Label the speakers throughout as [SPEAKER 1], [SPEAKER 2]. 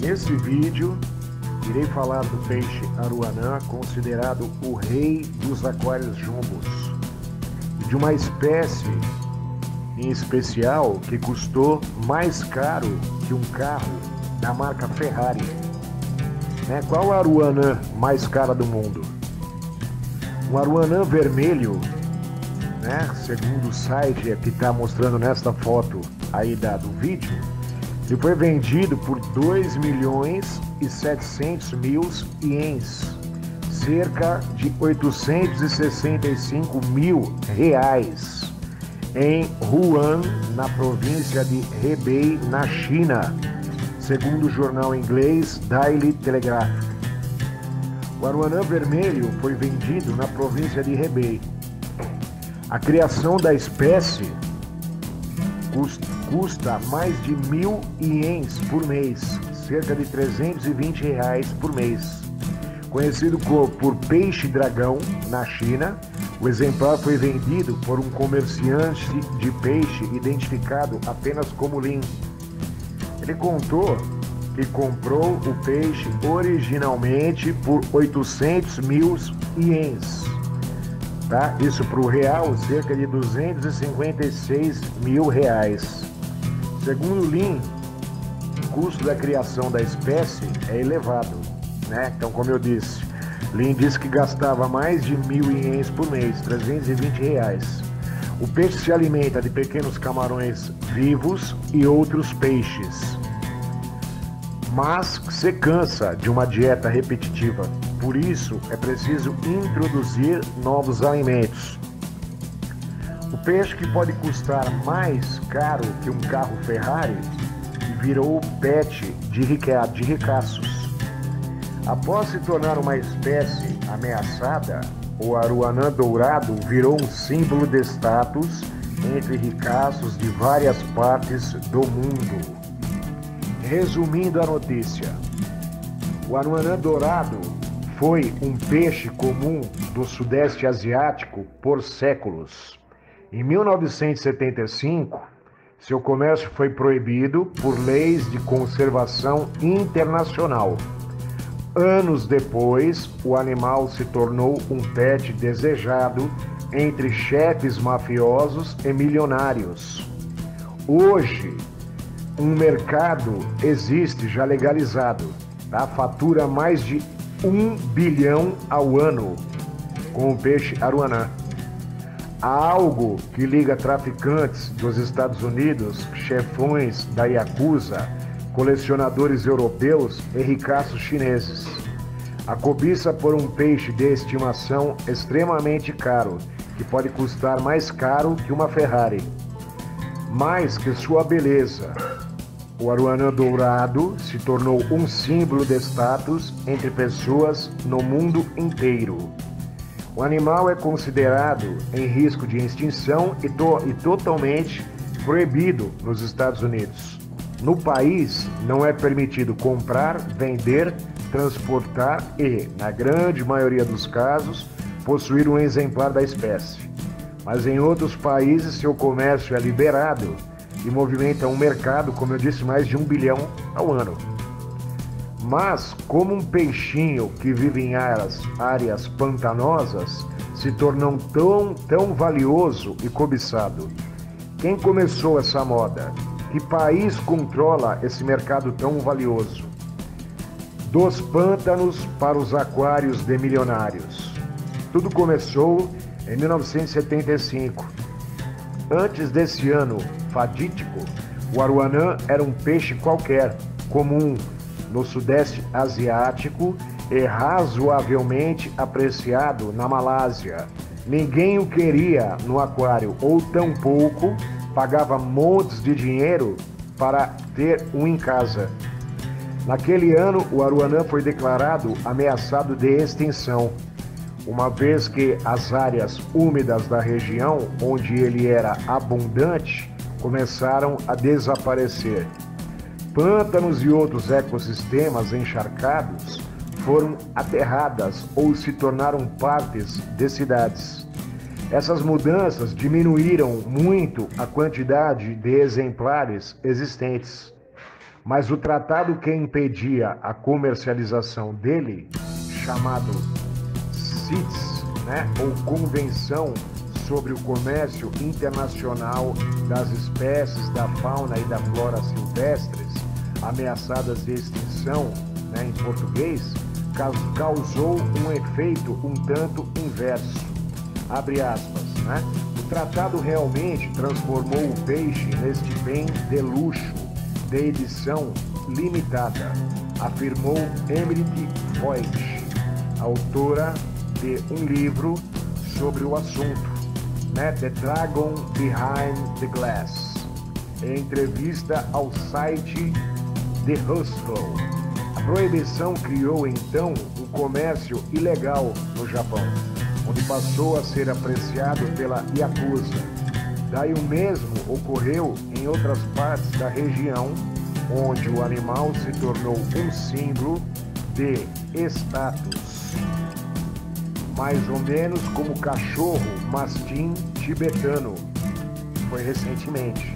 [SPEAKER 1] Nesse vídeo, irei falar do peixe aruanã, considerado o rei dos aquários jumbos, e de uma espécie em especial que custou mais caro que um carro da marca Ferrari. Qual a aruanã mais cara do mundo? O aruanã vermelho, segundo o site que está mostrando nesta foto aí do vídeo, ele foi vendido por 2.700.000 ienes, cerca de 865 mil reais, em Wuhan, na província de Hebei, na China, segundo o jornal inglês Daily Telegraph. O aruanã vermelho foi vendido na província de Hebei. A criação da espécie custa mais de 1.000 ienes por mês, cerca de 320 reais por mês. Conhecido por peixe-dragão na China, o exemplar foi vendido por um comerciante de peixe identificado apenas como Lin. Ele contou que comprou o peixe originalmente por 800 mil ienes. Isso para o real, cerca de 256 mil reais. Segundo Lin, o custo da criação da espécie é elevado, Então, como eu disse, Lin disse que gastava mais de 1.000 ienes por mês, 320 reais. O peixe se alimenta de pequenos camarões vivos e outros peixes, mas se cansa de uma dieta repetitiva. Por isso, é preciso introduzir novos alimentos. O peixe que pode custar mais caro que um carro Ferrari virou pet de ricaços. Após se tornar uma espécie ameaçada, o aruanã dourado virou um símbolo de status entre ricaços de várias partes do mundo. Resumindo a notícia, o aruanã dourado foi um peixe comum do Sudeste Asiático por séculos. Em 1975, seu comércio foi proibido por leis de conservação internacional. Anos depois, o animal se tornou um pet desejado entre chefes mafiosos e milionários. Hoje, um mercado existe já legalizado, fatura mais de 1 bilhão ao ano com o peixe aruanã. Há algo que liga traficantes dos Estados Unidos, chefões da Yakuza, colecionadores europeus e ricaços chineses. A cobiça por um peixe de estimação extremamente caro, que pode custar mais caro que uma Ferrari. Mais que sua beleza, o aruanã dourado se tornou um símbolo de status entre pessoas no mundo inteiro. O animal é considerado em risco de extinção e totalmente proibido nos Estados Unidos. No país, não é permitido comprar, vender, transportar e, na grande maioria dos casos, possuir um exemplar da espécie. Mas em outros países, seu comércio é liberado e movimenta um mercado, como eu disse, mais de 1 bilhão ao ano. Mas, como um peixinho que vive em áreas pantanosas se tornou tão valioso e cobiçado? Quem começou essa moda? Que país controla esse mercado tão valioso? Dos pântanos para os aquários de milionários. Tudo começou em 1975. Antes desse ano fadítico, o aruanã era um peixe qualquer, comum no Sudeste Asiático e razoavelmente apreciado na Malásia. Ninguém o queria no aquário, ou tampouco pagava montes de dinheiro para ter um em casa. Naquele ano, o aruanã foi declarado ameaçado de extinção, uma vez que as áreas úmidas da região onde ele era abundante começaram a desaparecer. Pântanos e outros ecossistemas encharcados foram aterradas ou se tornaram partes de cidades. Essas mudanças diminuíram muito a quantidade de exemplares existentes. Mas o tratado que impedia a comercialização dele, chamado CITES, né, ou Convenção sobre o Comércio Internacional das Espécies da Fauna e da Flora Silvestres, ameaçadas de extinção, né, em português, causou um efeito um tanto inverso. Abre aspas, né? O tratado realmente transformou o peixe neste bem de luxo, de edição limitada, afirmou Emily Voigt, autora de um livro sobre o assunto, né? The Dragon Behind the Glass, em entrevista ao site The Hustle. A proibição criou então um comércio ilegal no Japão, onde passou a ser apreciado pela Yakuza. Daí o mesmo ocorreu em outras partes da região, onde o animal se tornou um símbolo de status, mais ou menos como o cachorro mastim tibetano, foi recentemente.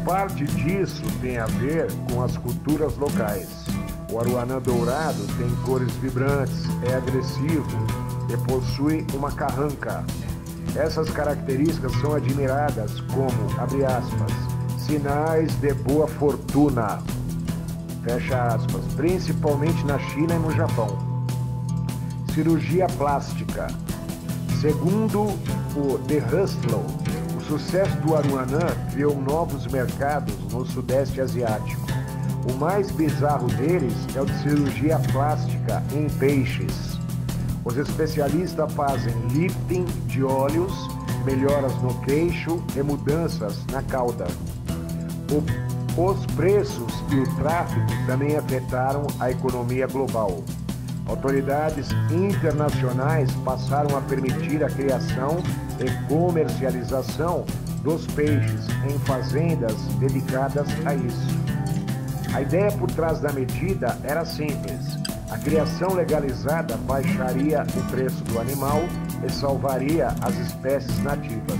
[SPEAKER 1] Parte disso tem a ver com as culturas locais. O aruanã dourado tem cores vibrantes, é agressivo e possui uma carranca. Essas características são admiradas como, abre aspas, sinais de boa fortuna, fecha aspas, principalmente na China e no Japão. Cirurgia plástica. Segundo o The Hustle, o sucesso do aruanã criou novos mercados no Sudeste Asiático. O mais bizarro deles é o de cirurgia plástica em peixes. Os especialistas fazem lifting de olhos, melhoras no queixo e mudanças na cauda. Os preços e o tráfico também afetaram a economia global. Autoridades internacionais passaram a permitir a criação e comercialização dos peixes em fazendas dedicadas a isso. A ideia por trás da medida era simples. A criação legalizada baixaria o preço do animal e salvaria as espécies nativas.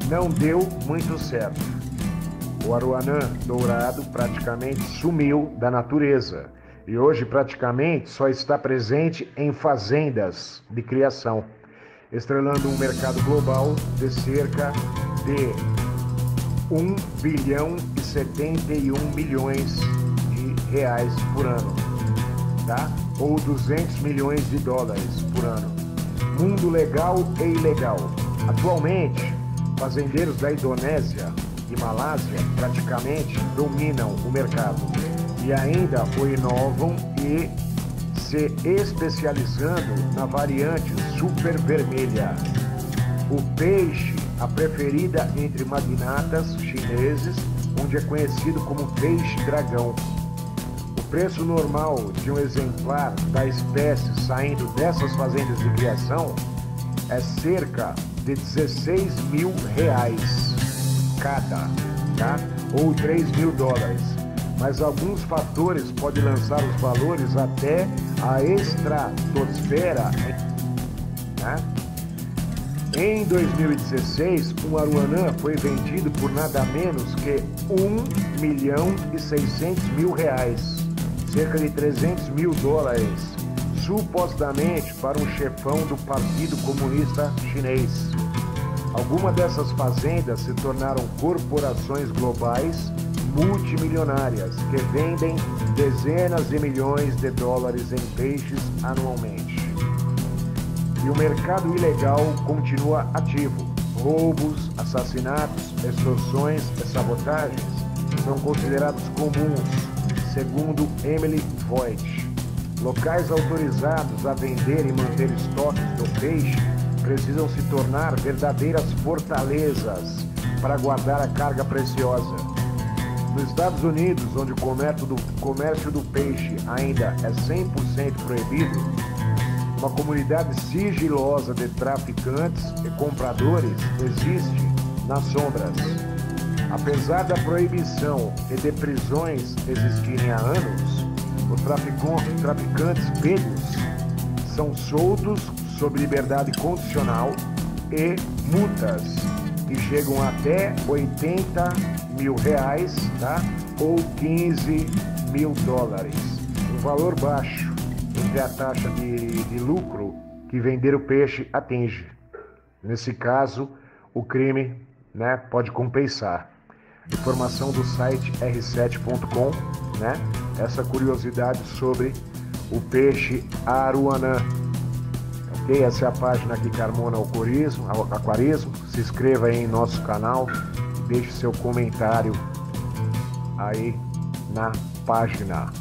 [SPEAKER 1] Não deu muito certo. O aruanã dourado praticamente sumiu da natureza e hoje praticamente só está presente em fazendas de criação, estrelando um mercado global de cerca de 1 bilhão e 71 milhões de reais por ano, tá? Ou 200 milhões de dólares por ano. Mundo legal e ilegal. Atualmente, fazendeiros da Indonésia e Malásia praticamente dominam o mercado e ainda o inovam e se especializando na variante super vermelha. O peixe, a preferida entre magnatas chineses, onde é conhecido como peixe-dragão. O preço normal de um exemplar da espécie saindo dessas fazendas de criação é cerca de 16 mil reais cada, tá? Ou 3 mil dólares. Mas alguns fatores podem lançar os valores até a estratosfera, né? Em 2016, um aruanã foi vendido por nada menos que 1 milhão e 600 mil reais, cerca de 300 mil dólares, supostamente para um chefão do Partido Comunista Chinês. Algumas dessas fazendas se tornaram corporações globais multimilionárias que vendem dezenas de milhões de dólares em peixes anualmente. E o mercado ilegal continua ativo. Roubos, assassinatos, extorsões e sabotagens são considerados comuns, segundo Emily Voigt. Locais autorizados a vender e manter estoques do peixe precisam se tornar verdadeiras fortalezas para guardar a carga preciosa. Nos Estados Unidos, onde o comércio do peixe ainda é 100% proibido, uma comunidade sigilosa de traficantes e compradores existe nas sombras. Apesar da proibição e de prisões existirem há anos, os traficantes pegos são soltos sob liberdade condicional e multas que chegam até 80 mil reais, tá? Ou 15 mil dólares. Um valor baixo entre a taxa de lucro que vender o peixe atinge. Nesse caso, o crime, né, pode compensar. Informação do site r7.com, né? Essa curiosidade sobre o peixe aruanã. Ok? Essa é a página aqui Carmona Aquarismo. Se inscreva aí em nosso canal e deixe seu comentário aí na página.